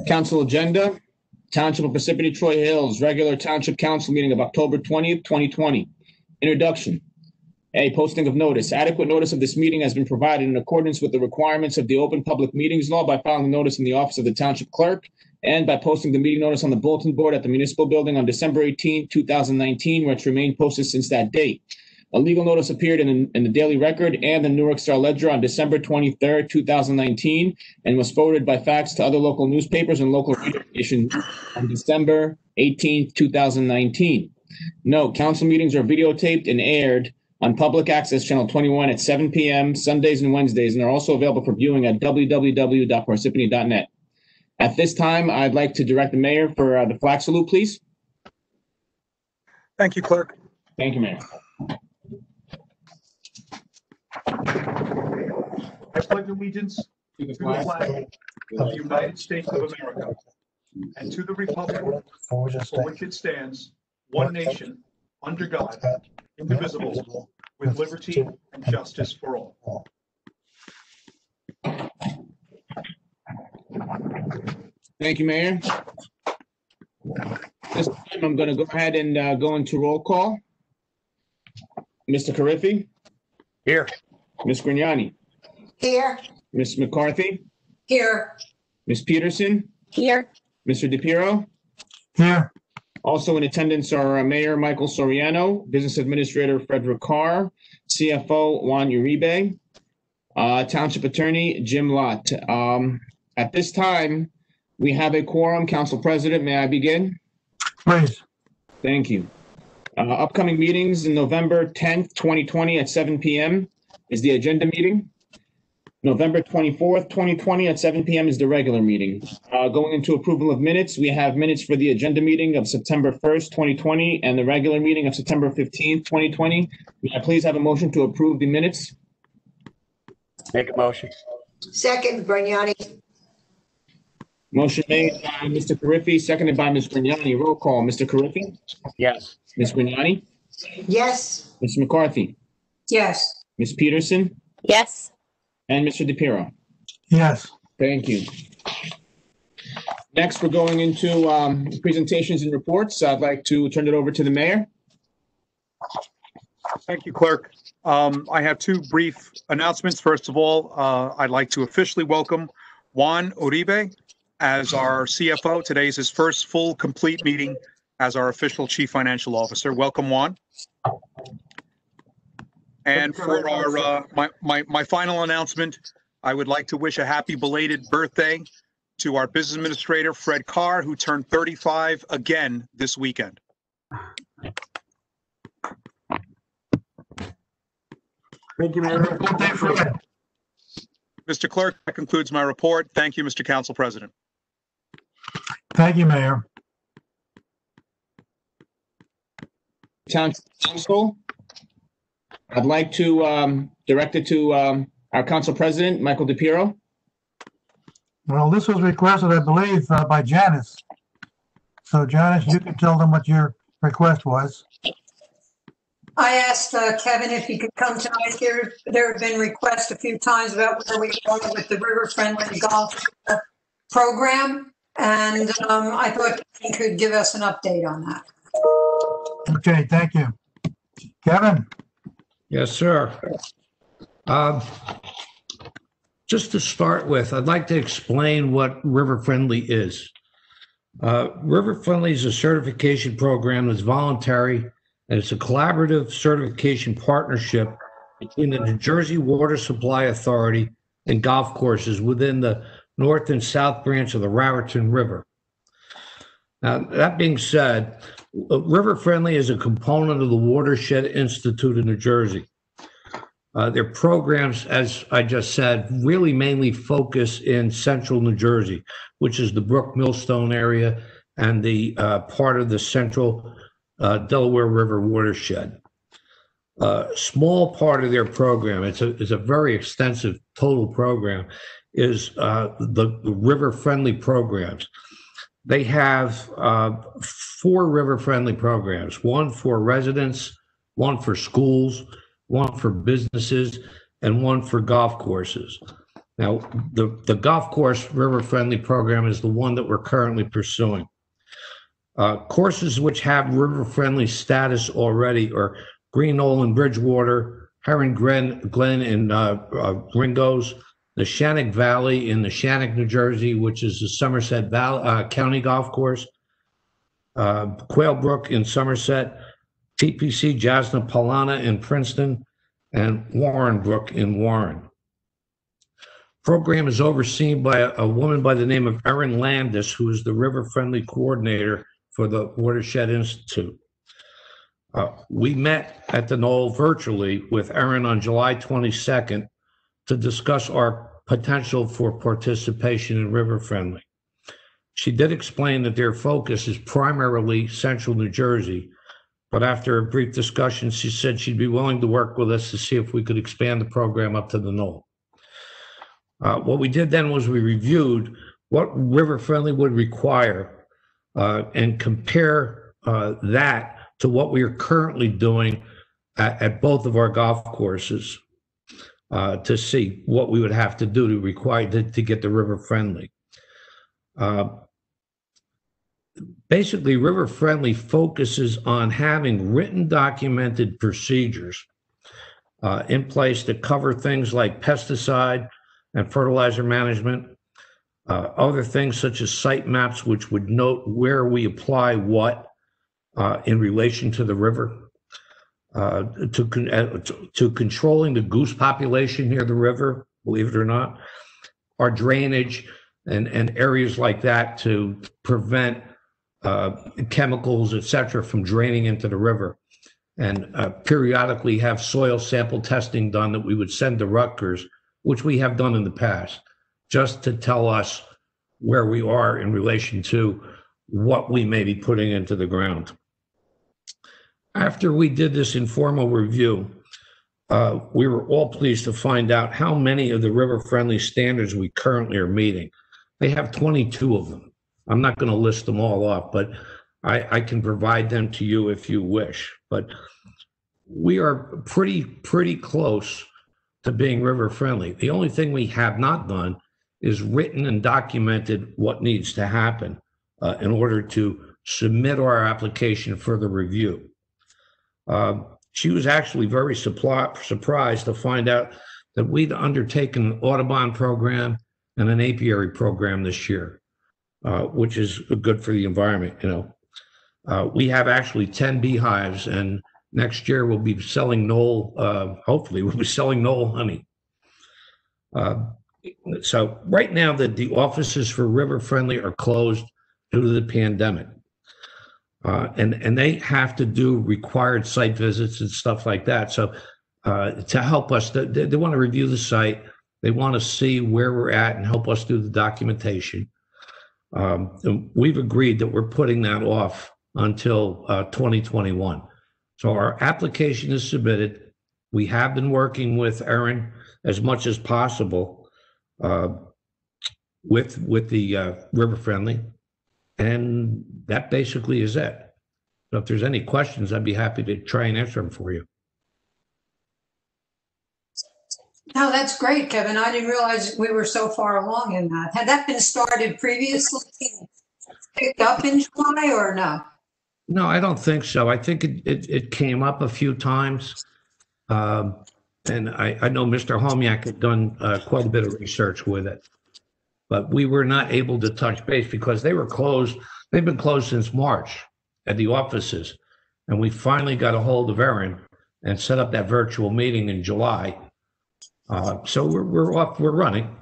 Council agenda, Township of Parsippany-Troy Hills, regular Township Council meeting of October 20th, 2020. Introduction. A, posting of notice. Adequate notice of this meeting has been provided in accordance with the requirements of the Open Public Meetings Law by filing notice in the office of the Township Clerk and by posting the meeting notice on the bulletin board at the Municipal Building on December 18, 2019, where it's remained posted since that date. A legal notice appeared in the Daily Record and the Newark Star Ledger on December 23rd, 2019, and was forwarded by fax to other local newspapers and local radio stations on December 18th, 2019. Note, council meetings are videotaped and aired on Public Access Channel 21 at 7 p.m. Sundays and Wednesdays, and are also available for viewing at www.parsippany.net. At this time, I'd like to direct the mayor for the flag salute, please. Thank you, Clerk. Thank you, Mayor. I pledge allegiance to the flag of the United States of America and to the republic for which it stands, one nation, under God, indivisible, with liberty and justice for all. Thank you, Mayor. This time I'm going to go ahead and go into roll call. Mr. Carriffy? Here. Ms. Grignani? Here. Ms. McCarthy? Here. Ms. Peterson? Here. Mr. DePiero? Here. Also in attendance are Mayor Michael Soriano, Business Administrator Frederick Carr, CFO Juan Uribe, Township Attorney Jim Lott. At this time, we have a quorum. Council President, may I begin? Please. Thank you. Upcoming meetings in November 10th, 2020 at 7 p.m. is the agenda meeting. November 24th, 2020 at 7 p.m. is the regular meeting. Going into approval of minutes, we have minutes for the agenda meeting of September 1st, 2020 and the regular meeting of September 15th, 2020. May I please have a motion to approve the minutes? Make a motion. Second, Grignani. Motion made by Mr. Carriffy, seconded by Ms. Grignani. Roll call. Mr. Carriffy? Yes. Ms. Grignani? Yes. Ms. McCarthy? Yes. Ms. Peterson? Yes. And Mr. DePiero? Yes. Thank you. Next, we're going into presentations and reports. I'd like to turn it over to the mayor. Thank you, Clerk. I have two brief announcements. First of all, I'd like to officially welcome Juan Uribe as our CFO. Today is his first full, complete meeting as our official Chief Financial Officer. Welcome, Juan. And for our my final announcement, I would like to wish a happy belated birthday to our business administrator, Fred Carr, who turned 35 again this weekend. Thank you, Mayor. Good day, Fred. Mr. Clerk, that concludes my report. Thank you, Mr. Council President. Thank you, Mayor. Township Council. I'd like to direct it to our Council President, Michael DePiero. Well, this was requested, I believe, by Janice. So Janice, you can tell them what your request was. I asked Kevin if he could come tonight. There have been requests a few times about where we're going with the river-friendly golf program, and I thought he could give us an update on that. Okay, thank you. Kevin? Yes, sir. Just to start with, I'd like to explain what River Friendly is. River Friendly is a certification program that's voluntary, and it's a collaborative certification partnership between the New Jersey Water Supply Authority and golf courses within the north and south branch of the Raritan River. Now, that being said, River Friendly is a component of the Watershed Institute of New Jersey. Their programs, as I just said, really mainly focus in central New Jersey, which is the Brook Millstone area and the part of the central Delaware River watershed. Small part of their program, it's a very extensive total program, is the river-friendly programs. They have 4 river-friendly programs, one for residents, one for schools, one for businesses, and one for golf courses. Now, the golf course river-friendly program is the one that we're currently pursuing. Courses which have river-friendly status already are Green Knoll in Bridgewater, Heron Glen in Ringo's, the Shannock Valley in the Shannock, New Jersey, which is the Somerset County Golf Course, Quail Brook in Somerset, TPC Jasna Polana in Princeton, and Warren Brook in Warren. Program is overseen by a woman by the name of Erin Landis, who is the river-friendly coordinator for the Watershed Institute. We met at the Knoll virtually with Erin on July 22nd to discuss our potential for participation in river-friendly. She did explain that their focus is primarily central New Jersey, but after a brief discussion, she said she'd be willing to work with us to see if we could expand the program up to the Knoll. What we did then was we reviewed what river-friendly would require and compare that to what we are currently doing at both of our golf courses to see what we would have to do to require to get the river-friendly. Basically, river-friendly focuses on having written documented procedures in place that cover things like pesticide and fertilizer management, other things such as site maps, which would note where we apply what in relation to the river, to controlling the goose population near the river, believe it or not, our drainage and areas like that to prevent chemicals, et cetera, from draining into the river, and periodically have soil sample testing done that we would send to Rutgers, which we have done in the past, just to tell us where we are in relation to what we may be putting into the ground. After we did this informal review, we were all pleased to find out how many of the river-friendly standards we currently are meeting. They have 22 of them. I'm not going to list them all off, but I can provide them to you if you wish. But we are pretty close to being river-friendly. The only thing we have not done is written and documented what needs to happen in order to submit our application for the review. She was actually very surprised to find out that we'd undertaken an Audubon program and an apiary program this year, which is good for the environment. We have actually 10 beehives, and next year we'll be selling Knoll, hopefully we'll be selling Knoll honey. So right now the offices for River Friendly are closed due to the pandemic. And they have to do required site visits and stuff like that. So to help us, they want to review the site. They want to see where we're at and help us do the documentation. And we've agreed that we're putting that off until 2021. So our application is submitted. We have been working with Erin as much as possible with the River Friendly. And that basically is it. So if there's any questions, I'd be happy to try and answer them for you. No, that's great, Kevin. I didn't realize we were so far along in that. Had that been started previously, picked up in July, or no? No, I don't think so. I think it came up a few times. And I know Mr. Homiak had done quite a bit of research with it. But we were not able to touch base because they were closed. They've been closed since March at the offices. And we finally got a hold of Erin and set up that virtual meeting in July. So we're off, we're running.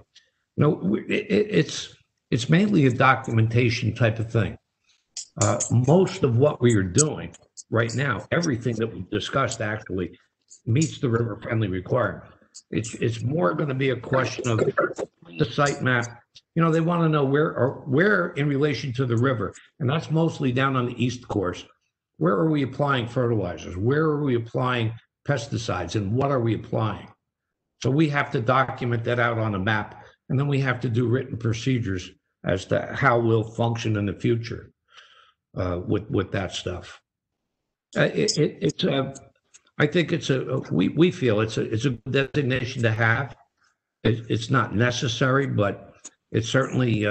It's mainly a documentation type of thing. Most of what we are doing right now, everything that we've discussed actually meets the River Friendly requirement. It's more going to be a question of the site map. They want to know where in relation to the river, and that's mostly down on the east course. Where are we applying fertilizers? Where are we applying pesticides, and what are we applying? So we have to document that out on a map, and then we have to do written procedures as to how we'll function in the future with that stuff. I think we feel it's a designation to have. It's not necessary, but it's certainly,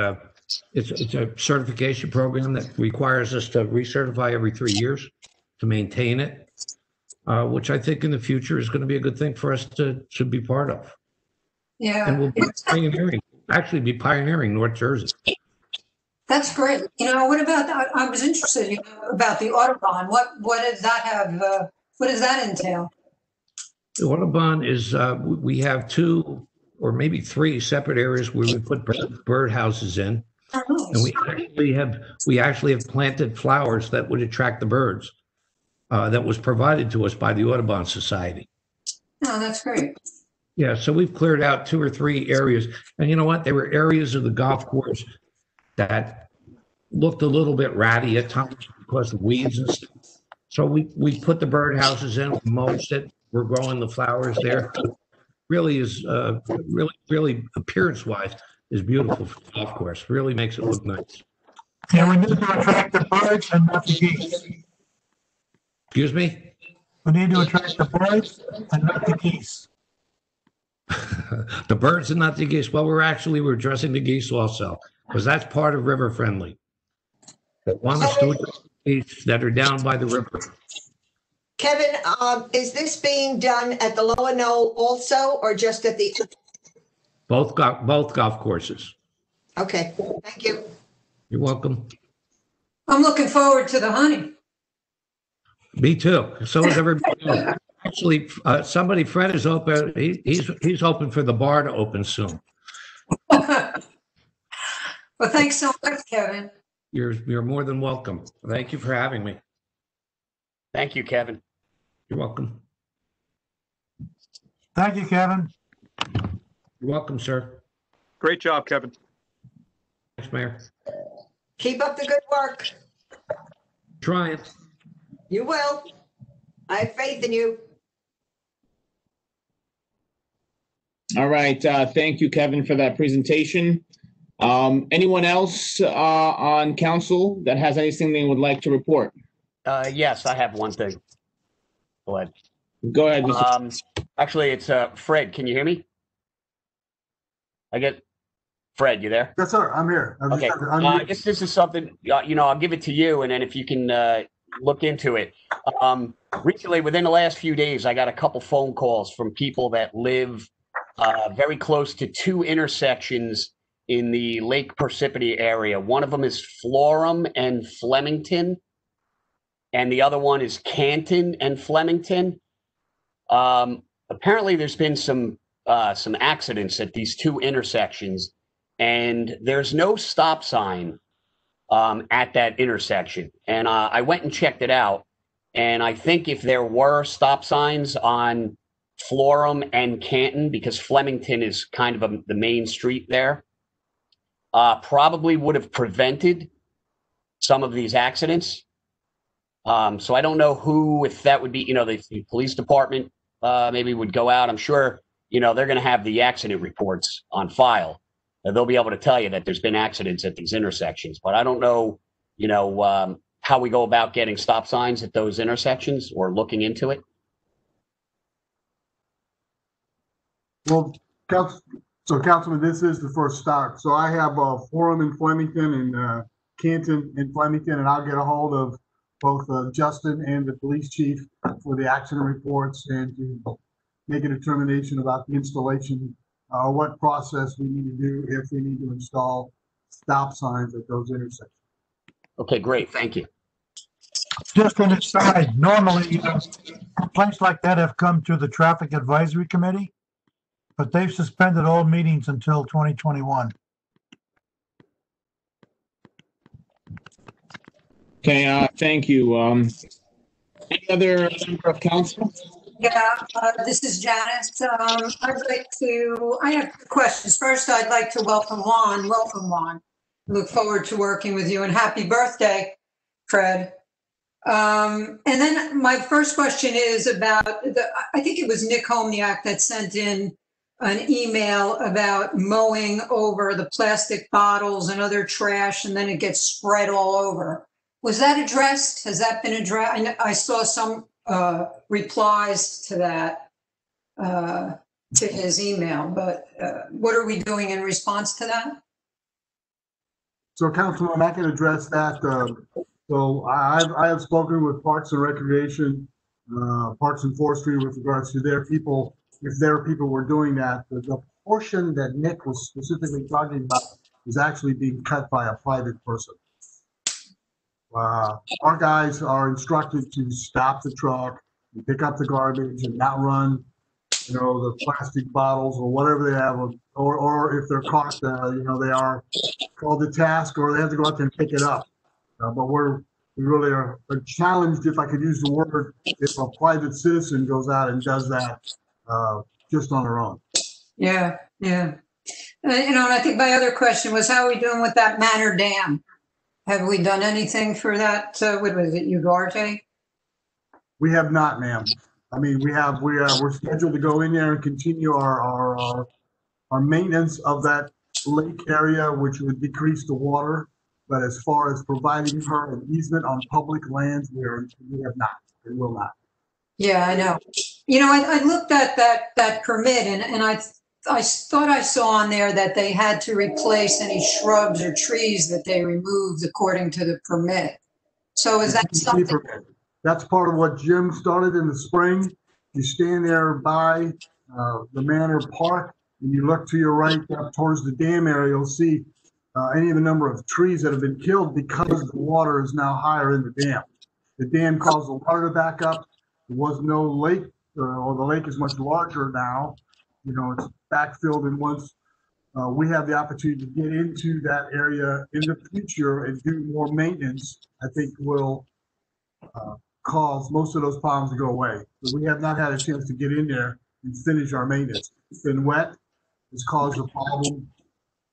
it's a certification program that requires us to recertify every 3 years to maintain it, which I think in the future is going to be a good thing for us to be part of. And we'll Yeah, be pioneering North Jersey. that's great. What about, I was interested, about the Audubon. What does that have, what does that entail? The Audubon is, we have 2 or maybe 3 separate areas where we put bird houses in. Oh, And nice. we actually have planted flowers that would attract the birds, that was provided to us by the Audubon Society. Oh, that's great. Yeah, so we've cleared out 2 or 3 areas. And you know what? They were areas of the golf course that looked a little bit ratty at times because of weeds and stuff. So we put the bird houses in, mulched it. We're growing the flowers there. Really is, really appearance-wise is beautiful for the golf course. Really makes it look nice. And we need to attract the birds and not the geese. Excuse me? We need to attract the birds and not the geese. The birds and not the geese. Well, we're addressing the geese also, because that's part of river friendly. They want us to address the geese that are down by the river. Kevin, is this being done at the Lower Knoll also, or just at the? Both golf courses. Okay, thank you. You're welcome. I'm looking forward to the honey. Me too. So is everybody else. Actually, Fred is open. He's hoping for the bar to open soon. Well, thanks so much, Kevin. You're more than welcome. Thank you for having me. Thank you, Kevin. You're welcome. Thank you, Kevin. You're welcome, sir. Great job, Kevin. Thanks, Mayor. Keep up the good work. Trying. You will. I have faith in you. All right. Thank you, Kevin, for that presentation. Anyone else on council that has anything they would like to report? Yes, I have one thing. Go ahead. Go ahead, Mr. Actually, it's Fred. Can you hear me? Fred, you there? Yes, sir. I'm here. Okay. I guess this is something, I'll give it to you, and then if you can look into it. Recently, within the last few days, I got a couple phone calls from people that live very close to 2 intersections in the Lake Parsippany area. One of them is Florham and Flemington, and the other one is Canton and Flemington. Apparently, there's been some accidents at these 2 intersections, and there's no stop sign at that intersection. And I went and checked it out, and I think if there were stop signs on Florham and Canton, because Flemington is kind of the main street there, probably would have prevented some of these accidents. So I don't know if that would be, the police department maybe would go out. I'm sure, they're going to have the accident reports on file. They'll be able to tell you that there's been accidents at these intersections, but I don't know, how we go about getting stop signs at those intersections or looking into it. Well, Councilman, this is the first start. So I have Florham in Flemington and Canton in Flemington, and I'll get a hold of both Justin and the police chief for the accident reports and to make a determination about the installation, what process we need to do if we need to install stop signs at those intersections. Okay, great. Thank you. Just an aside, normally, complaints like that have come to the Traffic Advisory Committee, but they've suspended all meetings until 2021. Okay, thank you. Any other member of council? Yeah, this is Janice. I have questions. First, I'd like to welcome Juan. Welcome, Juan. Look forward to working with you, and happy birthday, Fred. And then my first question is about I think it was Nick Homniak that sent in an email about mowing over the plastic bottles and other trash, and then it gets spread all over. Was that addressed? Has that been addressed? I saw some replies to that. to his email, but what are we doing in response to that? So Councilman, I can address that. So I have spoken with Parks and Recreation, Parks and Forestry with regards to their people. If their people were doing that, the portion that Nick was specifically talking about is actually being cut by a private person. Our guys are instructed to stop the truck and pick up the garbage and not run, you know, the plastic bottles or whatever they have, or if they're caught, you know, they are called to task or they have to go out there and pick it up. But we really are challenged, if I could use the word, if a private citizen goes out and does that just on their own. Yeah, yeah. You know, and I think my other question was, how are we doing with that Manor Dam? Have we done anything for that? What was it, Ugarte? We have not, ma'am. I mean, we're scheduled to go in there and continue our maintenance of that lake area, which would decrease the water. But as far as providing her an easement on public lands, we have not. We will not. Yeah, I know. You know, I looked at that permit and I thought I saw on there that they had to replace any shrubs or trees that they removed according to the permit. So is that something? That's part of what Jim started in the spring. You stand there by the Manor Park and you look to your right up towards the dam area, you'll see any of the number of trees that have been killed because the water is now higher in the dam. The dam caused the water to back up. There was no lake, or the lake is much larger now. You know, it's backfilled, and once we have the opportunity to get into that area in the future and do more maintenance, I think will cause most of those problems to go away. But we have not had a chance to get in there and finish our maintenance. It's been wet. It's caused a problem.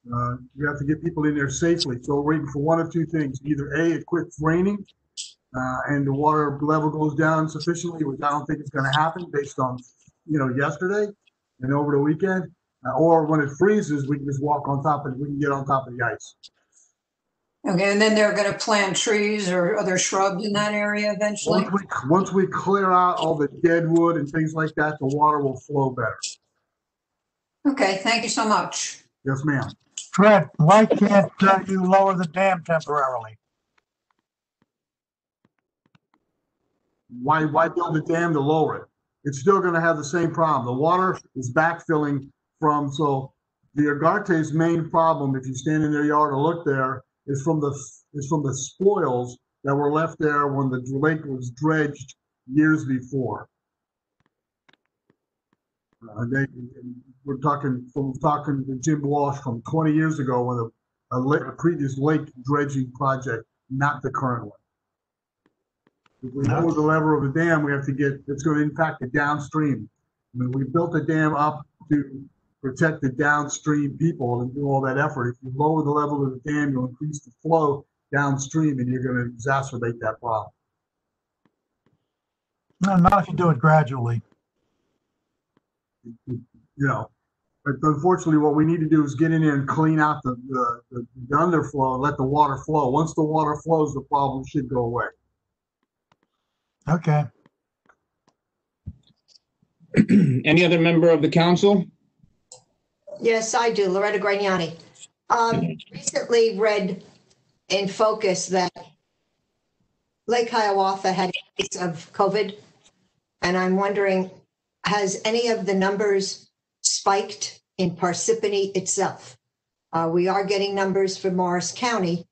You have to get people in there safely. So we're waiting for one of two things. Either A, it quits raining and the water level goes down sufficiently, which I don't think is going to happen based on, you know, yesterday and over the weekend. Or when it freezes, we can just walk on top of it. We can get on top of the ice. Okay, and then they're going to plant trees or other shrubs in that area eventually? Once we clear out all the dead wood and things like that, the water will flow better. Okay, thank you so much. Yes, ma'am. Fred, why can't you lower the dam temporarily? Why build the dam to lower it? It's still going to have the same problem. The water is backfilling from, so the Ugarte's main problem, if you stand in their yard or look there, is from the spoils that were left there when the lake was dredged years before. We're talking to Jim Walsh from 20 years ago when a previous lake dredging project, not the current one. If we lower the level of the dam, we have to it's going to impact the downstream. I mean, we built the dam up to protect the downstream people and do all that effort. If you lower the level of the dam, you'll increase the flow downstream and you're going to exacerbate that problem. No, not if you do it gradually. You know, but unfortunately what we need to do is get in there and clean out the underflow and let the water flow. Once the water flows, the problem should go away. Okay. Any other member of the council? Yes, I do. Loretta Gragnani. Recently read in Focus that Lake Hiawatha had a case of COVID, and I'm wondering, has any of the numbers spiked in Parsippany itself? We are getting numbers for Morris County,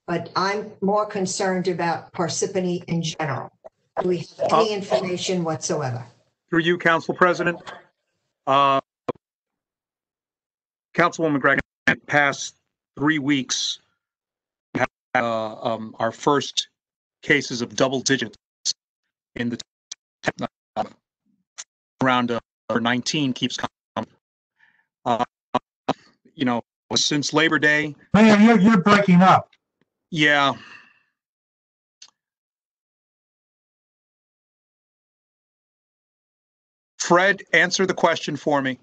but I'm more concerned about Parsippany in general. Do we have any information whatsoever? Through you, Council President. Councilwoman Gregg, past 3 weeks, we had our first cases of double digits in the around 19 keeps coming. You know, since Labor Day. Man, you're breaking up. Yeah. Fred, answer the question for me.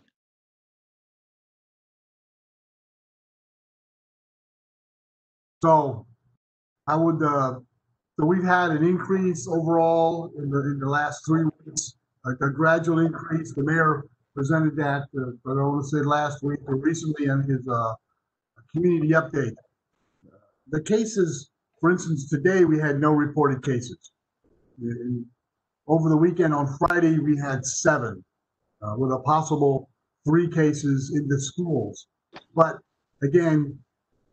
So I would, so we've had an increase overall in the last 3 weeks, like a gradual increase. The mayor presented that, but I want to say last week or recently in his community update. The cases, for instance, today we had no reported cases. Over the weekend on Friday, we had 7, with a possible 3 cases in the schools. But again,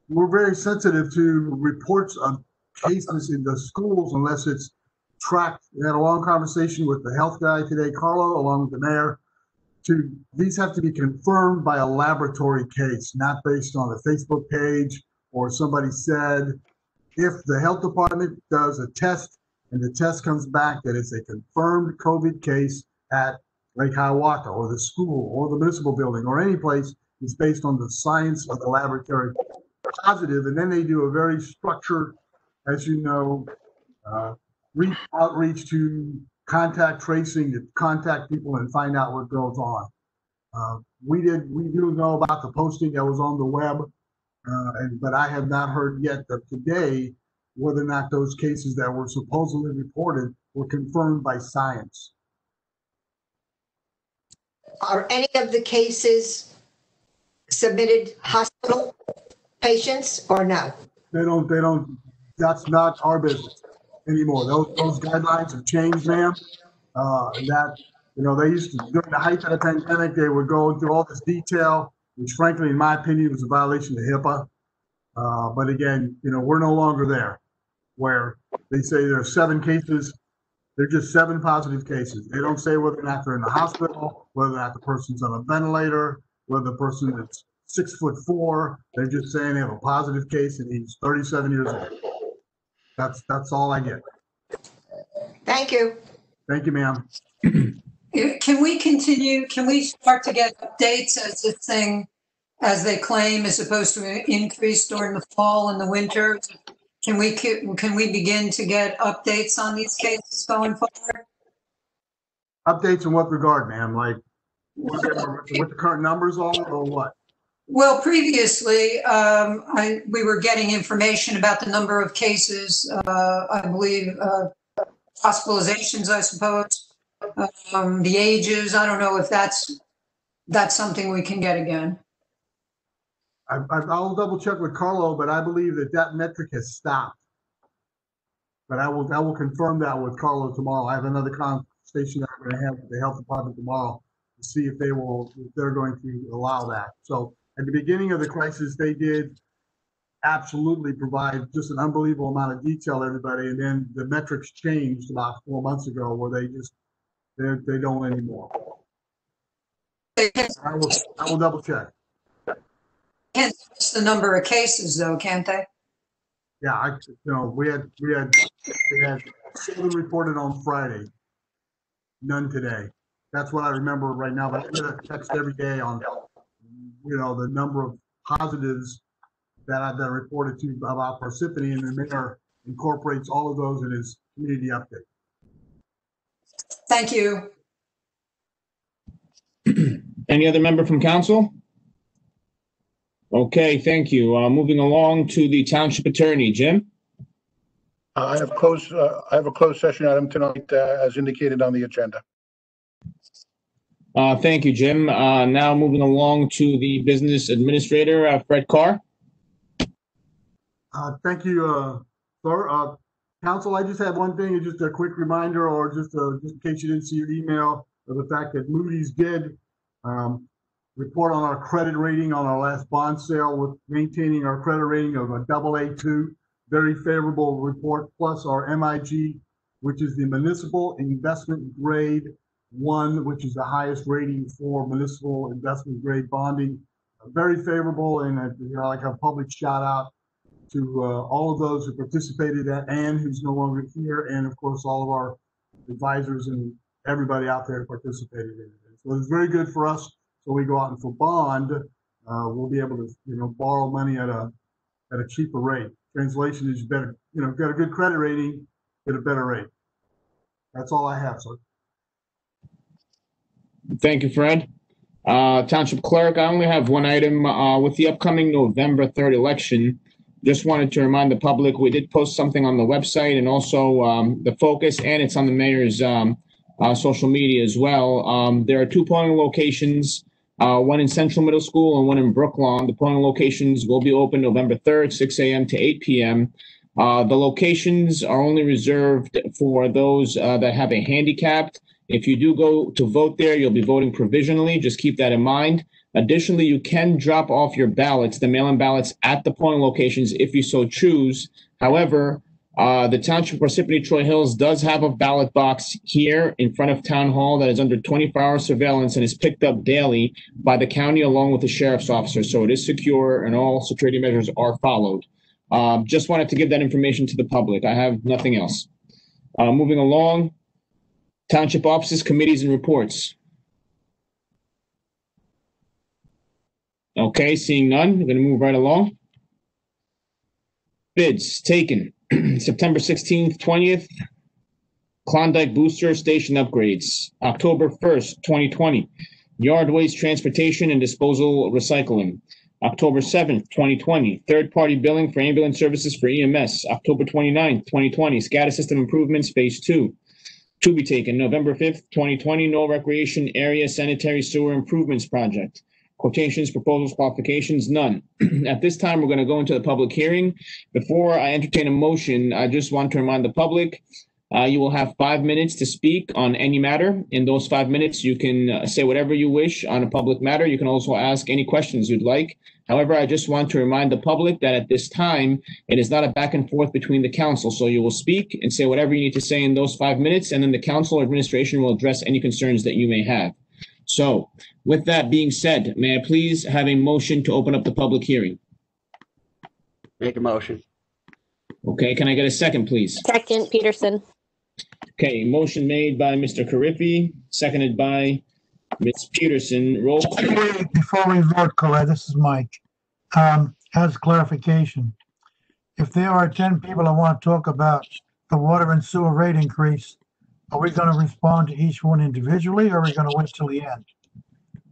we're very sensitive to reports of cases in the schools unless it's tracked. We had a long conversation with the health guy today, Carlo, along with the mayor. These have to be confirmed by a laboratory case, not based on a Facebook page or somebody said. If the health department does a test and the test comes back that it's a confirmed COVID case at Lake Hiawatha or the school or the municipal building or any place, it's based on the science of the laboratory positive, and then they do a very structured, as you know, outreach to contact tracing, to contact people and find out what goes on. We do know about the posting that was on the web, but I have not heard yet that today whether or not those cases that were supposedly reported were confirmed by science. Are any of the cases submitted hospital patients or no? They don't, that's not our business anymore. Those guidelines have changed, ma'am. They used to, during the height of the pandemic, they would go into all this detail, which frankly, in my opinion, was a violation of HIPAA. But again, we're no longer there where they say there are 7 cases. They're just 7 positive cases. They don't say whether or not they're in the hospital, whether or not the person's on a ventilator, whether the person is 6'4". They're just saying they have a positive case and he's 37 years old. That's all I get. Thank you. Thank you, ma'am. Can we continue? Can we start to get updates as this thing, as they claim, is supposed to increase during the fall and the winter? Can we begin to get updates on these cases going forward? Updates in what regard, ma'am? Like what the current numbers are or what? Well, previously, we were getting information about the number of cases, I believe, hospitalizations, I suppose, the ages. I don't know if that's something we can get again. I'll double check with Carlo, but I believe that metric has stopped. But I will confirm that with Carlo tomorrow. I have another conversation that I'm going to have with the health department tomorrow to see if they're going to allow that. So at the beginning of the crisis, they did absolutely provide just an unbelievable amount of detail to everybody, and then the metrics changed about 4 months ago where they don't anymore. I will double check. Can't just the number of cases though, can't they? Yeah, we had 7 reported on Friday, none today. That's what I remember right now. But I get a text every day on, the number of positives that I've been reported to about Parsippany, and the mayor incorporates all of those in his community update. Thank you. Any other member from council? Okay, thank you. Moving along to the township attorney, Jim. I have a closed session item tonight, as indicated on the agenda. Thank you, Jim. Now moving along to the business administrator, Fred Carr. Thank you, sir. Council, I just have one thing, and just a quick reminder, or just in case you didn't see your email, of the fact that Moody's did report on our credit rating on our last bond sale, with maintaining our credit rating of a AA2, very favorable report, plus our MIG, which is the municipal investment grade 1, which is the highest rating for municipal investment grade bonding. Very favorable, and like a public shout out to all of those who participated at Ann, who's no longer here, and of course all of our advisors and everybody out there who participated in it. So it's very good for us. So we go out and for bond, we'll be able to borrow money at a cheaper rate. Translation is better, got a good credit rating, get a better rate. That's all I have, sir. Thank you, Fred. Township clerk, I only have one item. With the upcoming November 3rd election, just wanted to remind the public, we did post something on the website and also the focus, and it's on the mayor's social media as well. There are 2 polling locations, one in Central Middle School and one in Brooklawn. The polling locations will be open November 3rd, 6 a.m. to 8 p.m. The locations are only reserved for those that have a handicapped. If you do go to vote there, you'll be voting provisionally. Just keep that in mind. Additionally, you can drop off your ballots, the mail-in ballots, at the polling locations if you so choose. However, the Township of Parsippany-Troy Hills does have a ballot box here in front of Town Hall that is under 24-hour surveillance and is picked up daily by the county along with the sheriff's officer. So it is secure and all security measures are followed. Just wanted to give that information to the public. I have nothing else. Moving along, Township offices, committees, and reports. Okay, seeing none, we're going to move right along. Bids taken September 16th, 20th, Klondike Booster Station upgrades. October 1st, 2020, Yard Waste Transportation and Disposal Recycling. October 7th, 2020, third-party billing for ambulance services for EMS. October 29th, 2020, SCADA system improvements, Phase 2. To be taken November 5th, 2020, no recreation area sanitary sewer improvements project. Quotations, proposals, qualifications, none. At this time, we're going to go into the public hearing. Before I entertain a motion, I just want to remind the public, you will have 5 minutes to speak on any matter. In those 5 minutes, you can say whatever you wish on a public matter. You can also ask any questions you'd like. However, I just want to remind the public that at this time, it is not a back and forth between the council. So you will speak and say whatever you need to say in those 5 minutes, and then the council or administration will address any concerns that you may have. So with that being said, may I please have a motion to open up the public hearing? Make a motion. Okay, can I get a second, please? Second, Peterson. Okay, motion made by Mr. Carriffy, seconded by Ms. Peterson. Roll call. Before we vote, Colette, this is Mike. As clarification, if there are 10 people that want to talk about the water and sewer rate increase, are we going to respond to each one individually, or are we going to wait till the end?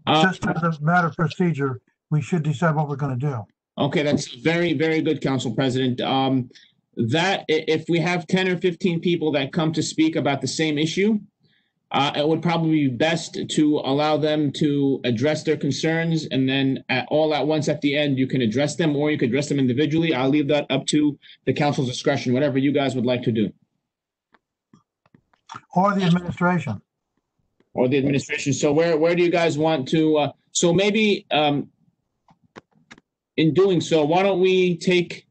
Just as a matter of procedure, we should decide what we're going to do. Okay, that's very, very good, Council President. That if we have 10 or 15 people that come to speak about the same issue, it would probably be best to allow them to address their concerns, and then all at once at the end, you can address them, or you could address them individually. I'll leave that up to the council's discretion, whatever you guys would like to do. Or the administration. Or the administration. So where do you guys want to, so maybe in doing so, why don't we take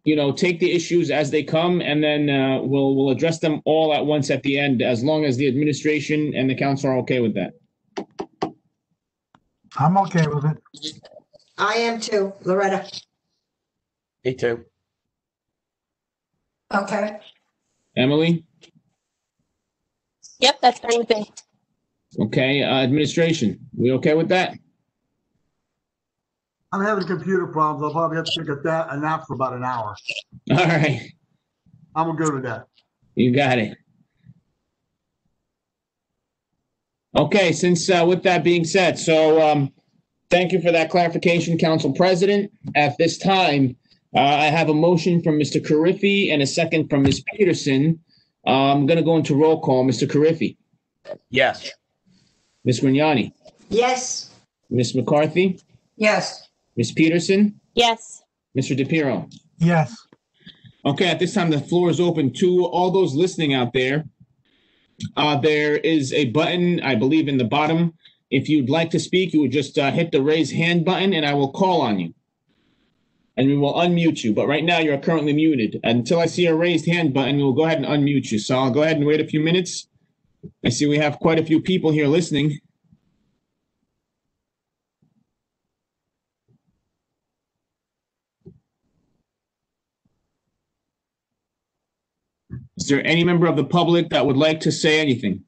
the issues as they come, and then we'll address them all at once at the end, as long as the administration and the council are okay with that. I'm okay with it. I am too, Loretta. Me too. Okay. Emily? Yep, that's fine with me. Okay, administration, we okay with that? I'm having computer problems. I'll probably have to take a nap for about an hour. All right, I'm good with that. you got it. Okay, since with that being said, so thank you for that clarification, Council President. At this time, I have a motion from Mr. Carriffy and a second from Ms. Peterson. I'm going to go into roll call. Mr. Carriffy? Yes. Ms. Grignani? Yes. Ms. McCarthy? Yes. Ms. Peterson? Yes. Mr. DePiero? Yes. Okay, at this time, the floor is open to all those listening out there. There is a button, I believe, in the bottom. If you'd like to speak, you would just hit the raise hand button, and I will call on you. And we will unmute you. But right now, you're currently muted. Until I see a raised hand button, we'll go ahead and unmute you. So I'll go ahead and wait a few minutes. I see we have quite a few people here listening. Is there any member of the public that would like to say anything?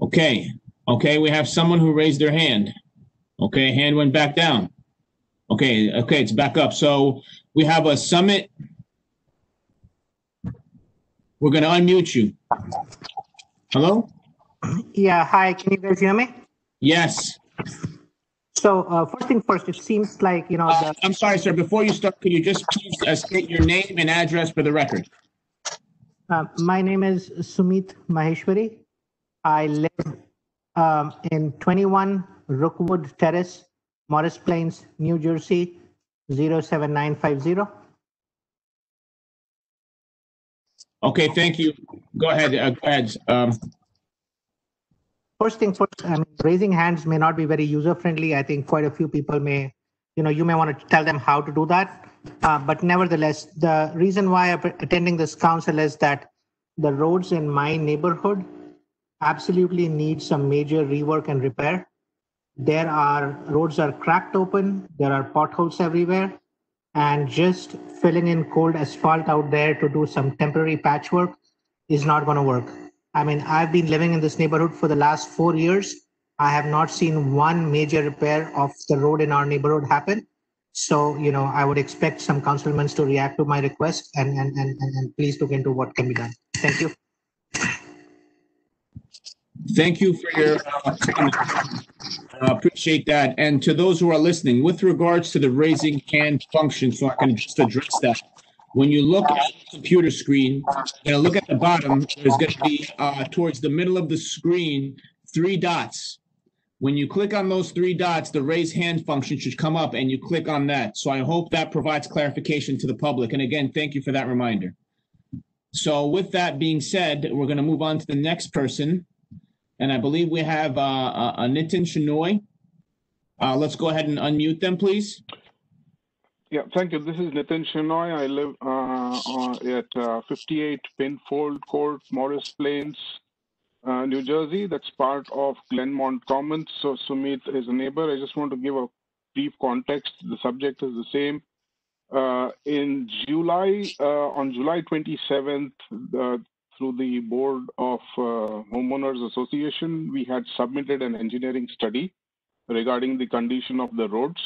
Okay, we have someone who raised their hand. Okay, hand went back down. Okay, it's back up. So we have a summit. We're going to unmute you. Hello? Yeah, hi, can you guys hear me? Yes. So So first thing first, it seems like, I'm sorry, sir. Before you start, could you just please state your name and address for the record? my name is Sumit Maheshwari. I live in 21 Rookwood Terrace, Morris Plains, New Jersey, 07950. Okay, thank you. Go ahead. Go ahead. First thing first, I mean, raising hands may not be very user friendly. I think quite a few people may, you may want to tell them how to do that. But nevertheless, the reason why I'm attending this council is that the roads in my neighborhood absolutely need some major rework and repair. Roads are cracked open, there are potholes everywhere, and just filling in cold asphalt out there to do some temporary patchwork is not going to work. I mean, I've been living in this neighborhood for the last 4 years. I have not seen one major repair of the road in our neighborhood happen. So, I would expect some councilmen to react to my request and please look into what can be done. Thank you. Thank you for your comment. Appreciate that. And to those who are listening, with regards to the raising hand function, so I can just address that. When you look at the computer screen, you're going to look at the bottom. There's going to be towards the middle of the screen 3 dots. When you click on those 3 dots, the raise hand function should come up, and you click on that. So I hope that provides clarification to the public. And again, thank you for that reminder. So with that being said, we're going to move on to the next person. And I believe we have a Nitin Shenoy. Let's go ahead and unmute them, please. Yeah, thank you. This is Nitin Shenoy. I live at 58 Pinfold Court, Morris Plains, New Jersey. That's part of Glenmont Commons. So Sumit is a neighbor. I just want to give a brief context. The subject is the same. In July, on July 27th, through the Board of Homeowners Association, we had submitted an engineering study regarding the condition of the roads,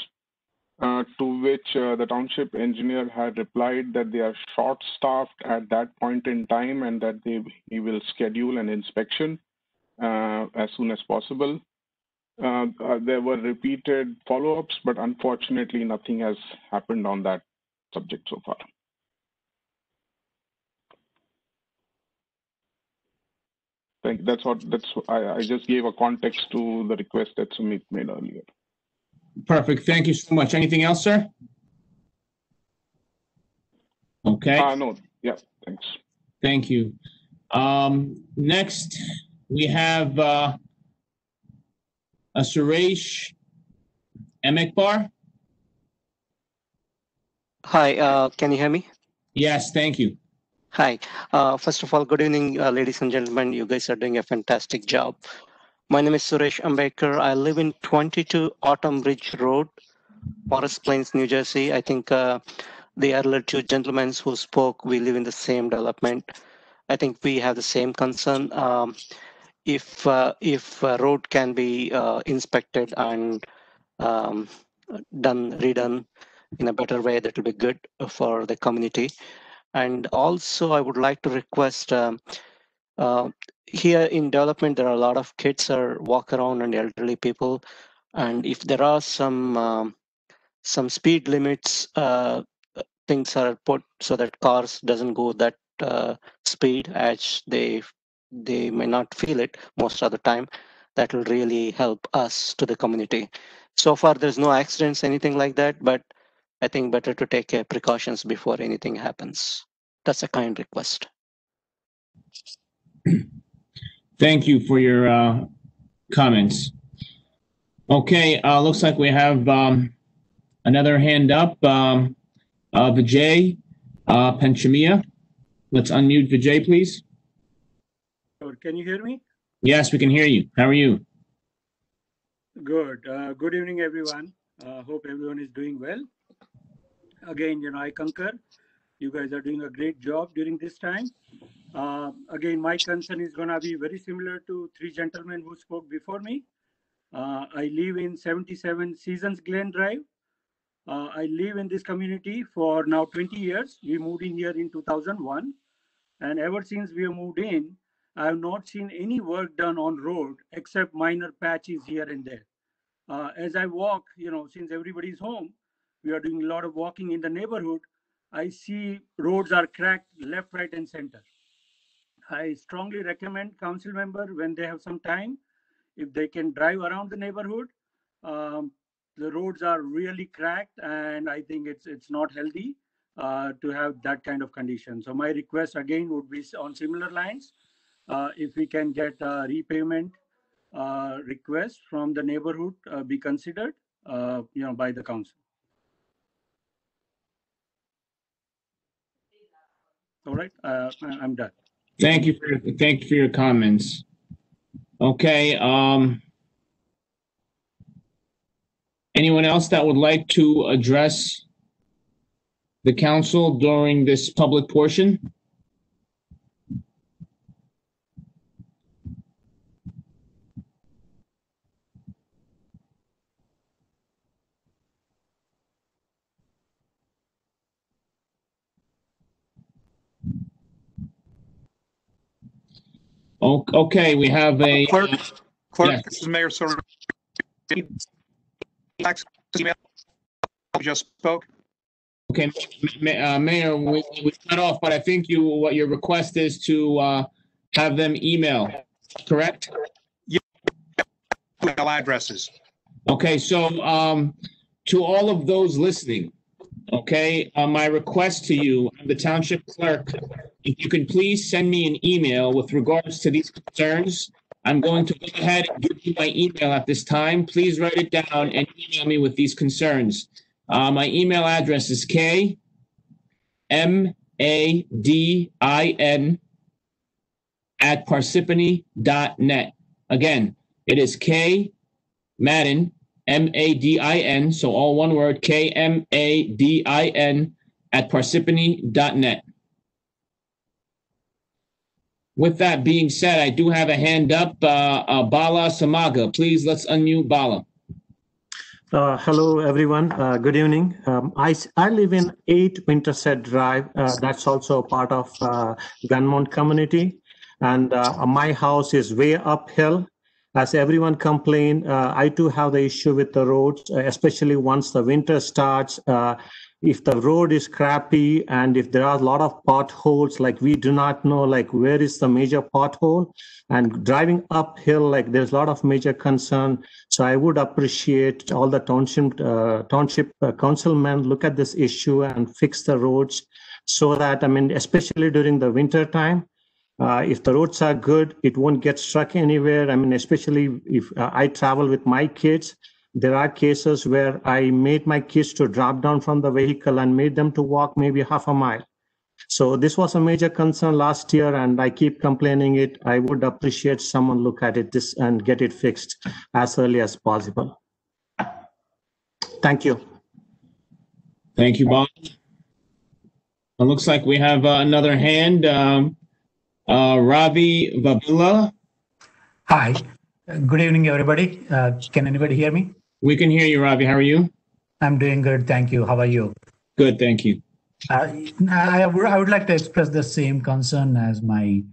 to which the township engineer had replied that they are short-staffed at that point in time and that he will schedule an inspection as soon as possible. There were repeated follow-ups, but unfortunately, nothing has happened on that subject so far. I just gave a context to the request that Sumit made earlier. Perfect. Thank you so much. Anything else, sir? Okay. No. Yeah. Thanks. Thank you. Next, we have a Suresh Emekbar. Hi, can you hear me? Yes, thank you. Hi. First of all, good evening, ladies and gentlemen. You guys are doing a fantastic job. My name is Suresh Ambekar. I live in 22 Autumn Ridge Road, Morris Plains, New Jersey. I think the earlier 2 gentlemen who spoke, we live in the same development. I think we have the same concern. If a road can be inspected and redone in a better way, that will be good for the community. And also, I would like to request here in development, there are a lot of kids are walk around and elderly people. And if there are some speed limits, things are put so that cars doesn't go that speed as they may not feel it most of the time. That will really help us to the community. So far, there's no accidents, anything like that, but I think better to take precautions before anything happens. That's a kind request. Thank you for your comments. Okay, looks like we have another hand up. Vijay Panchamia. Let's unmute Vijay, please. Can you hear me? Yes, we can hear you. How are you? Good. Good evening, everyone. Hope everyone is doing well. Again, I concur. You guys are doing a great job during this time. Again, my concern is going to be very similar to 3 gentlemen who spoke before me. I live in 77 Seasons Glen Drive. I live in this community for now 20 years. We moved in here in 2001. And ever since we moved in, I have not seen any work done on road except minor patches here and there. As I walk, since everybody's home, we are doing a lot of walking in the neighborhood. I see roads are cracked left, right, and center. I strongly recommend council member when they have some time, if they can drive around the neighborhood. The roads are really cracked, and I think it's not healthy to have that kind of condition. So my request again would be on similar lines. If we can get a repayment request from the neighborhood be considered, by the council. All right, I'm done. Thank you for your comments. Okay, anyone else that would like to address the council during this public portion? Okay, we have a Clerk, yes. this is Mayor Sorrell. Email just spoke. Okay, Mayor, we cut off, but I think what your request is to have them email, correct? Yeah. Email addresses. Okay, so to all of those listening, okay, my request to you, the township clerk, if you could please send me an email with regards to these concerns. I'm going to go ahead and give you my email at this time. Please write it down and email me with these concerns. My email address is kmadin@parsippany.net. Again, it is Madin, MADIN, so all one word, KMADIN @parsippany.net. With that being said, I do have a hand up. Bala Samaga, please, let's unmute Bala. Hello, everyone. Good evening. I live in 8 Winterset Drive. That's also a part of Gunmount community. And my house is way uphill. As everyone complained, I too have the issue with the roads, especially once the winter starts. If the road is crappy and if there are a lot of potholes, like we do not know, like where is the major pothole, and driving uphill, like there's a lot of major concern. So I would appreciate all the township councilmen look at this issue and fix the roads so that, especially during the winter time, if the roads are good, it won't get stuck anywhere. Especially if I travel with my kids, there are cases where I made my kids to drop down from the vehicle and made them to walk maybe half a mile. So this was a major concern last year, and I keep complaining it. I would appreciate someone look at it and get it fixed as early as possible. Thank you. Thank you, Bob. It looks like we have another hand. Ravi Vavila. Hi. Good evening, everybody. Can anybody hear me? We can hear you, Ravi. How are you? I'm doing good. Thank you. How are you? Good. Thank you. I would like to express the same concern as my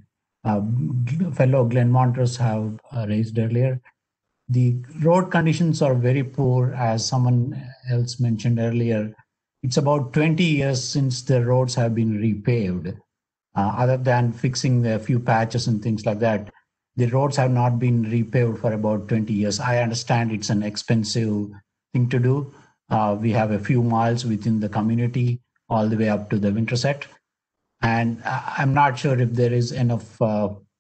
fellow Glenmonters have raised earlier. The road conditions are very poor, as someone else mentioned earlier. It's about 20 years since the roads have been repaved. Other than fixing a few patches and things like that, the roads have not been repaved for about 20 years. I understand it's an expensive thing to do. We have a few miles within the community, all the way up to the Winterset. And I'm not sure if there is enough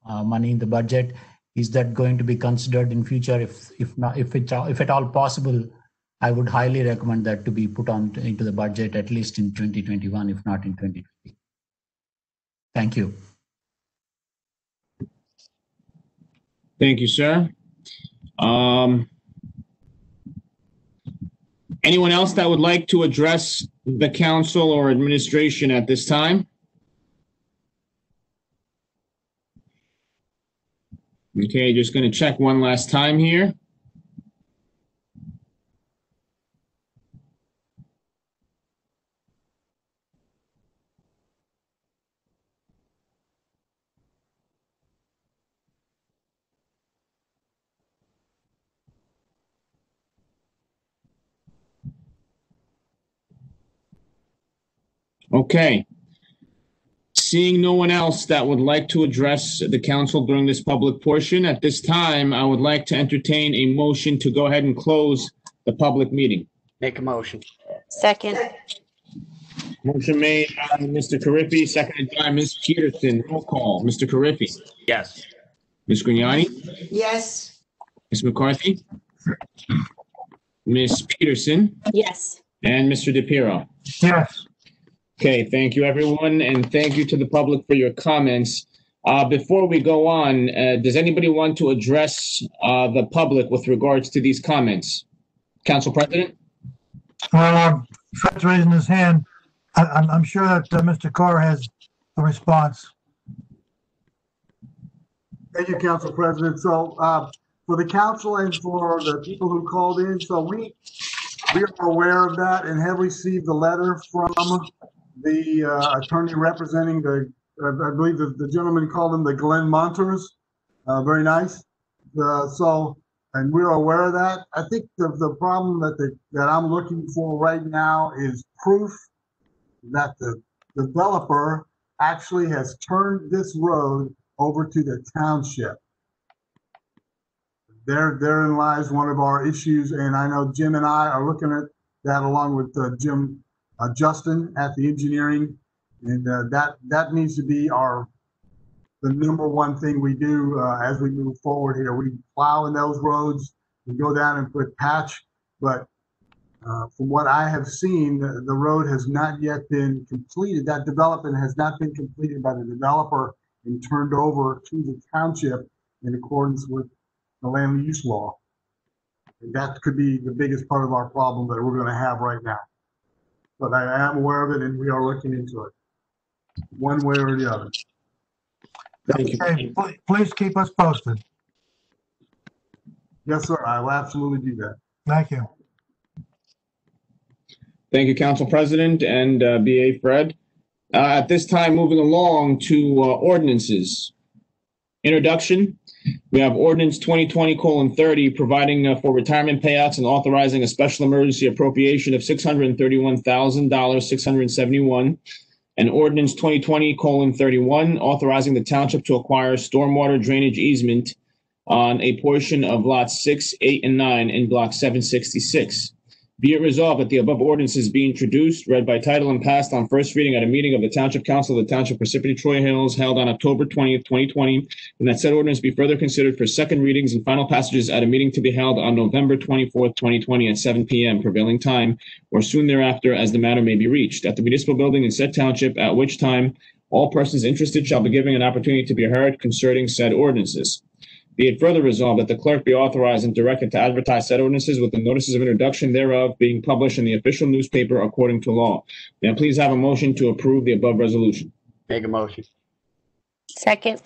money in the budget. Is that going to be considered in future? If not, if at all possible, I would highly recommend that to be put on into the budget at least in 2021, if not in 2020. Thank you. Thank you, sir. Anyone else that would like to address the council or administration at this time? Okay, just going to check one last time here. Okay. Seeing no one else that would like to address the council during this public portion, at this time, I would like to entertain a motion to go ahead and close the public meeting. Make a motion. Second. Motion made by Mr. Carriffy, seconded by Ms. Peterson. Roll call. Mr. Carriffy. Yes. Ms. Grignani? Yes. Ms. McCarthy? Ms. Peterson? Yes. And Mr. DePiero? Yes. Okay, thank you, everyone, and thank you to the public for your comments. Before we go on, does anybody want to address the public with regards to these comments? Council President? Well, Fred's raising his hand. I'm sure that Mr. Carr has a response. Thank you, Council President. So for the council and for the people who called in, so we are aware of that and have received a letter from the attorney representing the, I believe the gentleman called them the Glenn Monters. Very nice. And we're aware of that. I think the problem that I'm looking for right now is proof that the developer actually has turned this road over to the township. Therein lies one of our issues, and I know Jim and I are looking at that along with Justin at the engineering, and that needs to be the number one thing we do as we move forward here. We plow in those roads, we go down and put patch, but from what I have seen, the road has not yet been completed. That development has not been completed by the developer and turned over to the township in accordance with the land use law. And that could be the biggest part of our problem that we're going to have right now. But I am aware of it, and we are looking into it, one way or the other. Thank you. Okay, please keep us posted. Yes, sir. I will absolutely do that. Thank you. Thank you, Council President and BA Fred. At this time, moving along to ordinances. Introduction. We have ordinance 2020:30 providing for retirement payouts and authorizing a special emergency appropriation of $631,671. And ordinance 2020:31 authorizing the township to acquire stormwater drainage easement on a portion of lots 6, 8, and 9 in block 766. Be it resolved that the above ordinances be introduced, read by title, and passed on first reading at a meeting of the Township Council of the Township Parsippany-Troy Hills held on October 20th, 2020, and that said ordinance be further considered for second readings and final passages at a meeting to be held on November 24th, 2020 at 7 p.m. prevailing time, or soon thereafter as the matter may be reached, at the municipal building in said township, at which time all persons interested shall be given an opportunity to be heard concerning said ordinances. Be it further resolved that the clerk be authorized and directed to advertise said ordinances with the notices of introduction thereof being published in the official newspaper according to law. May I please have a motion to approve the above resolution? Make a motion. Second.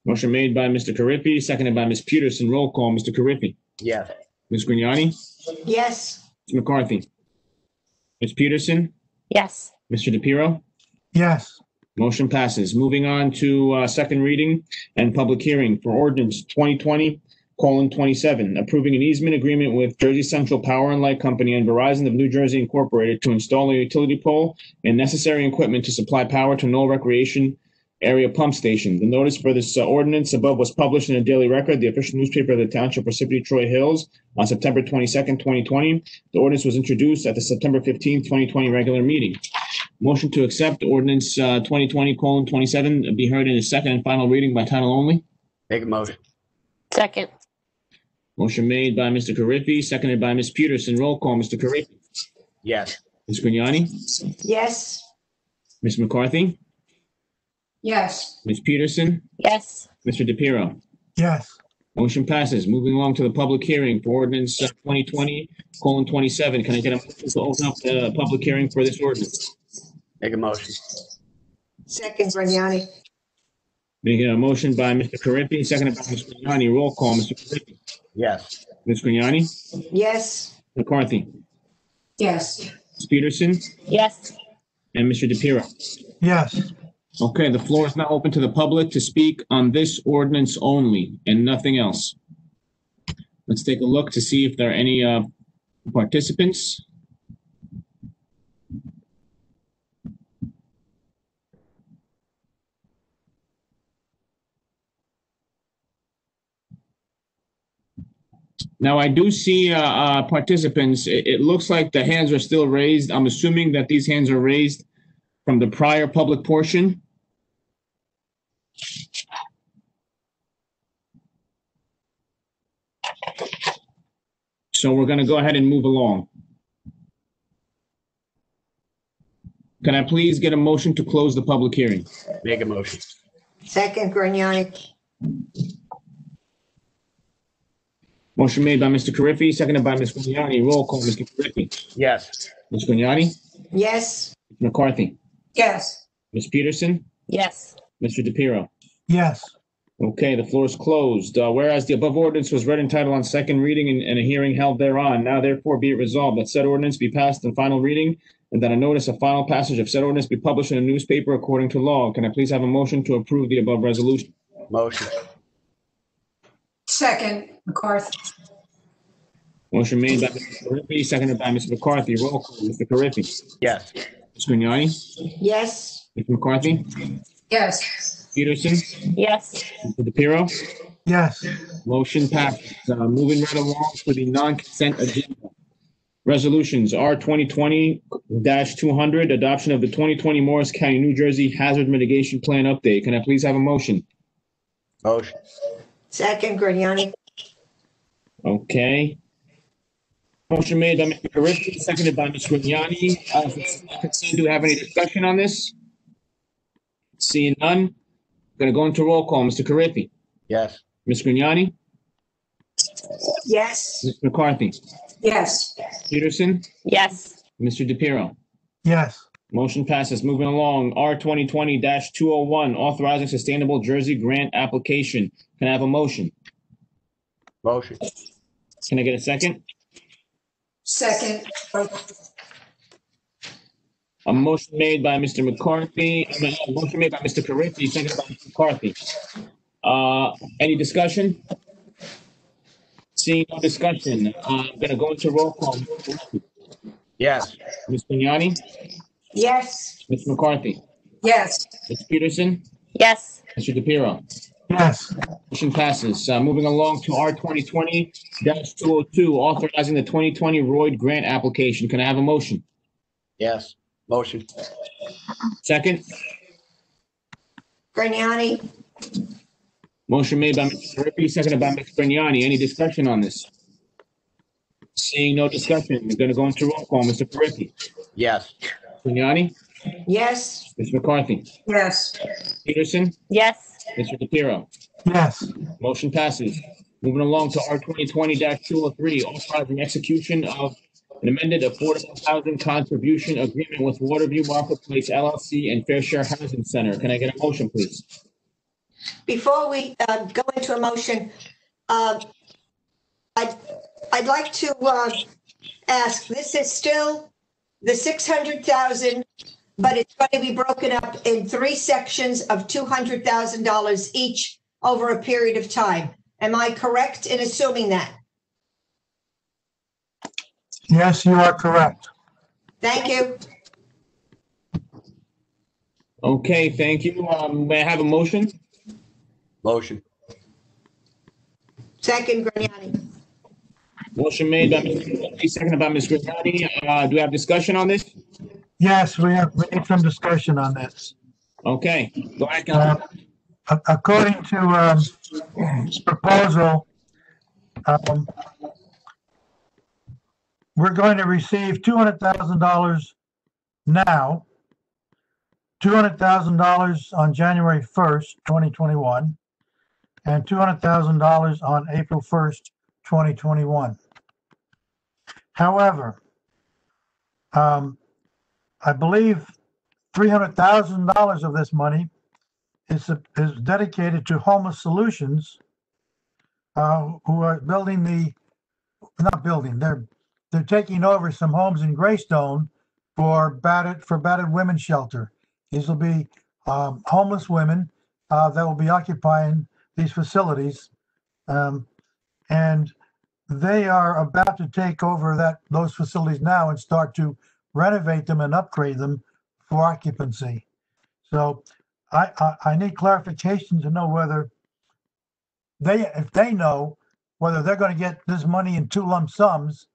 Motion made by Mr. Carriffy, seconded by Ms. Peterson. Roll call, Mr. Carriffy. Yes. Ms. Grignani? Yes. Ms. McCarthy? Ms. Peterson? Yes. Mr. DePiero? Yes. Motion passes. Moving on to second reading and public hearing for ordinance 2020:27, approving an easement agreement with Jersey Central Power and Light Company and Verizon of New Jersey Incorporated to install a utility pole and necessary equipment to supply power to Knoll Recreation Area Pump Station. The notice for this ordinance above was published in a daily record, the official newspaper of the Township Parsippany-Troy Hills, on September 22nd, 2020. The ordinance was introduced at the September 15th, 2020 regular meeting. Motion to accept ordinance 2020:27 be heard in a second and final reading by title only. Make a motion. Second. Motion made by Mr. Carriffy, seconded by Ms. Peterson. Roll call, Mr. Carriffy. Yes. Ms. Grignani? Yes. Ms. McCarthy? Yes. Ms. Peterson? Yes. Mr. DePiero? Yes. Motion passes. Moving along to the public hearing for ordinance 2020:27. Can I get a motion to open up the public hearing for this ordinance? Make a motion. Second, Grignani. Making a motion by Mr. Carriffy, seconded by Ms. Grignani. Roll call, Mr. Carriffy. Yes. Ms. Grignani? Yes. McCarthy? Yes. Ms. Peterson? Yes. And Mr. DePiero? Yes. Okay, the floor is now open to the public to speak on this ordinance only and nothing else. Let's take a look to see if there are any participants. Now, I do see participants. It looks like the hands are still raised. I'm assuming that these hands are raised from the prior public portion. So we're going to go ahead and move along. Can I please get a motion to close the public hearing? Make a motion. Second, Grignani. Motion made by Mr. Carriffy, seconded by Ms. Grignani. Roll call, Mr. Carriffy. Yes. Ms. Grignani? Yes. Ms. McCarthy? Yes. Ms. Peterson? Yes. Mr. DePiero? Yes. Okay, the floor is closed. Whereas the above ordinance was read in title on second reading and a hearing held thereon, now therefore be it resolved that said ordinance be passed in final reading and that a notice of final passage of said ordinance be published in a newspaper according to law. Can I please have a motion to approve the above resolution? Motion. Second, McCarthy. Motion made by Mr. Carriffy, seconded by Ms. McCarthy. Roll call, Mr. Carriffy. Yes. Ms. Grignani? Yes. Ms. McCarthy? Yes. Peterson? Yes. Mr. DePiero? Yes. Motion passes. Moving right along to the non-consent agenda. Resolutions R 2020-200, adoption of the 2020 Morris County, New Jersey Hazard Mitigation Plan update. Can I please have a motion? Motion. Second, Grignani. Okay. Motion made by Mr. Carriffy, seconded by Ms. Grignani. Do we have any discussion on this? Seeing none, going to go into roll call. Mr. Carriffy? Yes. Ms. Grignani? Yes. Ms. McCarthy? Yes. Peterson? Yes. Mr. DePiero? Yes. Motion passes. Moving along, R 2020-201, authorizing sustainable Jersey grant application. Can I have a motion? Motion. Can I get a second? Second. A motion made by Mr. McCarthy, a motion made by Mr. Carriffy, seconded by Mr. McCarthy. Any discussion? Seeing no discussion, I'm going to go into roll call. Yes. Ms. Grignani? Yes. Ms. McCarthy? Yes. Ms. Peterson? Yes. Mr. DePiero? Yes. Motion passes. Moving along to R 2020-202, authorizing the 2020 Royd grant application. Can I have a motion? Yes. Motion. Second? Grignani. Motion made by Mr. Carriffy, seconded by Ms. Grignani. Any discussion on this? Seeing no discussion, we're going to go into roll call. Mr. Carriffy? Yes. Grignani? Yes. Ms. McCarthy? Yes. Peterson? Yes. Mr. DePiero? Yes. Motion passes. Moving along to R 2020-203, authorizing execution of an amended affordable housing contribution agreement with Waterview Marketplace LLC and Fair Share Housing Center. Can I get a motion, please? Before we go into a motion, I'd like to ask, this is still the 600,000, but it's going to be broken up in 3 sections of $200,000 each over a period of time. Am I correct in assuming that? Yes, you are correct. Thank you. Okay, thank you. May I have a motion? Motion. Second, Grignani. Motion made by Mr. Carriffy, seconded by Ms. Grignani. Do we have discussion on this? Yes, we need some discussion on this. Okay, go ahead, Councilman. According to this proposal, we're going to receive $200,000 now, $200,000 on January 1st, 2021, and $200,000 on April 1st, 2021. However, I believe $300,000 of this money is dedicated to Homeless Solutions, who are they're taking over some homes in Greystone for battered women's shelter. These will be homeless women that will be occupying these facilities, and they are about to take over those facilities now and start to renovate them and upgrade them for occupancy. So I need clarification to know whether if they know whether they're going to get this money in two lump sums,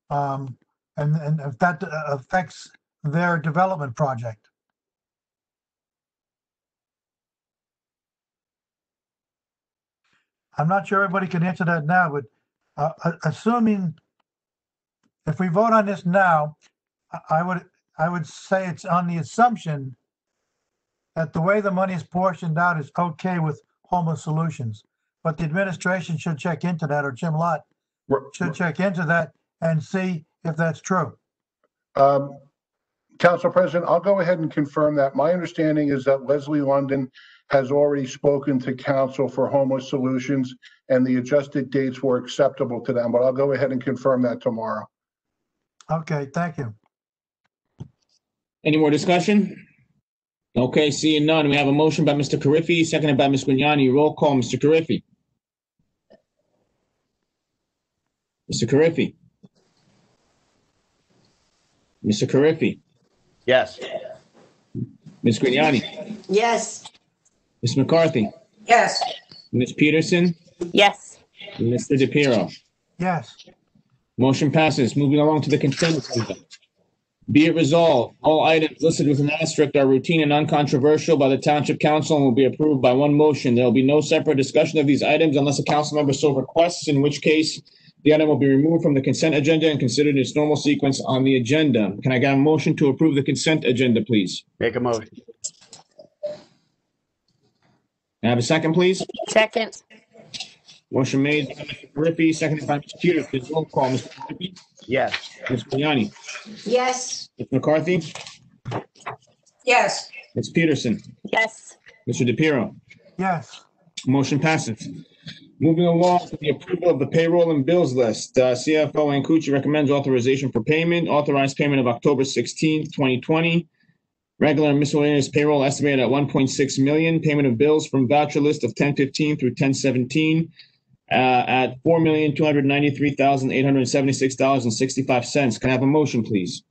and if that affects their development project. I'm not sure everybody can answer that now, but assuming if we vote on this now, I would say it's on the assumption that the way the money is portioned out is okay with Homeless Solutions. But the administration should check into that, or Jim Lott should check into that and see if that's true. Council President, I'll go ahead and confirm that. My understanding is that Leslie London has already spoken to Council for Homeless Solutions, and the adjusted dates were acceptable to them, but I'll go ahead and confirm that tomorrow. Okay, thank you. Any more discussion? Okay, seeing none, we have a motion by Mr. Carriffy, seconded by Ms. Grignani. Roll call, Mr. Carriffy. Mr. Carriffy. Mr. Carriffy. Yes. Ms. Grignani. Yes. Ms. McCarthy. Yes. Ms. Peterson. Yes. And Mr. DePiero. Yes. Motion passes. Moving along to the consent agenda. Be it resolved, all items listed with an asterisk are routine and uncontroversial by the Township Council and will be approved by one motion. There will be no separate discussion of these items unless a council member so requests, in which case the item will be removed from the consent agenda and considered in its normal sequence on the agenda. Can I get a motion to approve the consent agenda, please? Make a motion. Can I have a second, please? Second. Motion made by Mr. Carriffy, seconded by Mr. Peters. Roll call, Mr. Carriffy. Yes. Ms. Grignani. Yes. Ms. McCarthy. Yes. Ms. Peterson. Yes. Mr. DePiero. Yes. Motion passes. Moving along to the approval of the payroll and bills list. CFO Ancucci recommends authorization for payment. Authorized payment of October 16th, 2020. Regular and miscellaneous payroll estimated at 1.6 million. Payment of bills from voucher list of 10/15 through 10/17 at $4,293,876.65. Can I have a motion, please?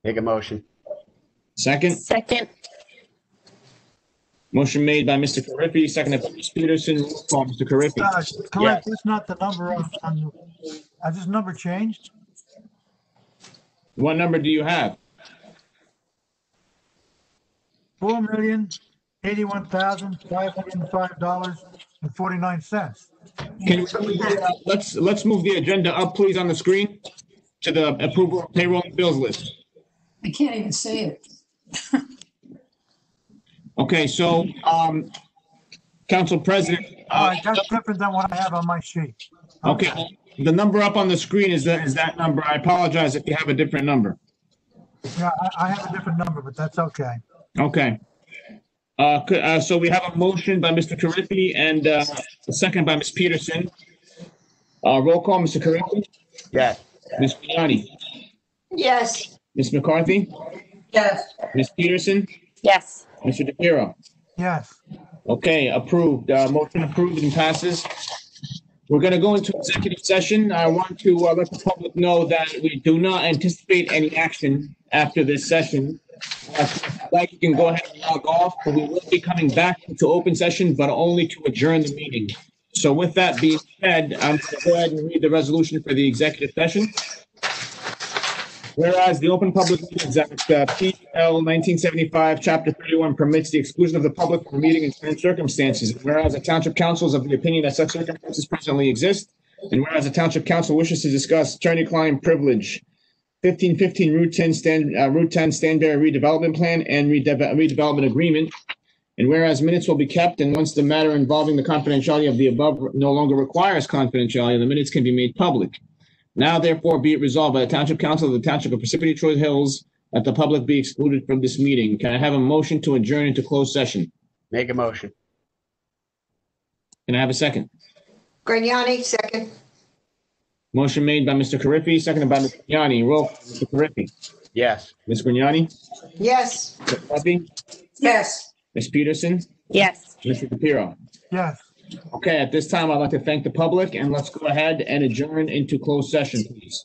Make a motion. Second? Second. Motion made by Mr. Carriffy, seconded by Ms. Peterson. Roll call, Mr. Carriffy. Correct, it's not the number on, has this number changed? What number do you have? $4,081,505.49. Can we, let's move the agenda up, please, on the screen to the approval of payroll and bills list. I can't even say it. Okay, so, Council President. All right, that's different than what I have on my sheet. Okay, the number up on the screen is that number. I apologize if you have a different number. Yeah, I have a different number, but that's okay. Okay. So we have a motion by Mr. Carriffy and a second by Ms. Peterson. Roll call, Mr. Carriffy. Yes. Ms. Grignani. Yes. Ms. McCarthy. Yes. Ms. Peterson. Yes. Mr. DePiero. Yes. Okay, approved. Motion approved and passes. We're going to go into executive session. I want to let the public know that we do not anticipate any action after this session. If you'd like, you can go ahead and log off, but we will be coming back to open session, but only to adjourn the meeting. So with that being said, I'm going to go ahead and read the resolution for the executive session. Whereas the Open Public Meetings Act, PL 1975, Chapter 31, permits the exclusion of the public from a meeting in certain circumstances. Whereas the Township Council is of the opinion that such circumstances presently exist, and whereas the Township Council wishes to discuss attorney-client privilege, 1515 Route 10 Stanberry redevelopment plan and redevelopment agreement. And whereas minutes will be kept, and once the matter involving the confidentiality of the above no longer requires confidentiality, the minutes can be made public. Now, therefore, be it resolved by the Township Council of the Township of Parsippany-Troy Hills that the public be excluded from this meeting. Can I have a motion to adjourn into closed session? Make a motion. Can I have a second? Grignani, second. Motion made by Mr. Carriffy, seconded by Mr. Grignani. Roll call, Mr. Carriffy. Yes. Ms. Grignani? Yes. Ms. Carriffy? Yes. Ms. Peterson? Yes. Mr. DePiero? Yes. Okay, at this time, I'd like to thank the public, and let's go ahead and adjourn into closed session, please.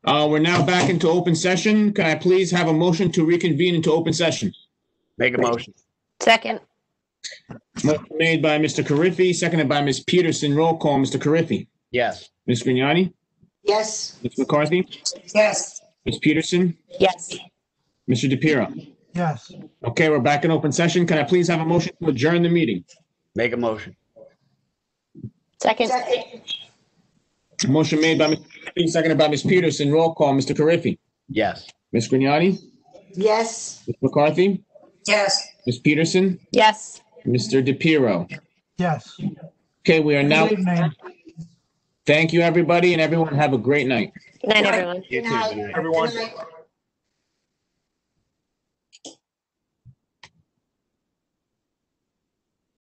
We're now back into open session. Can I please have a motion to reconvene into open session? Make a motion. Second. Motion made by Mr. Carriffy, seconded by Ms. Peterson. Roll call, Mr. Carriffy. Yes. Ms. Grignani? Yes. Ms. McCarthy? Yes. Ms. Peterson? Yes. Mr. DePiero? Yes. Okay, we're back in open session. Can I please have a motion to adjourn the meeting? Make a motion. Second. Motion made by Mr. Carriffy, seconded by Ms. Peterson. Roll call, Mr. Carriffy. Yes. Ms. Grignani? Yes. Ms. McCarthy? Yes. Ms. Peterson? Yes. Mr. DePiero? Yes. Okay, we are now, Good evening. thank you, everybody, and everyone have a great night. Good night, everyone. You too. Good night. Good night. Everyone. Good night.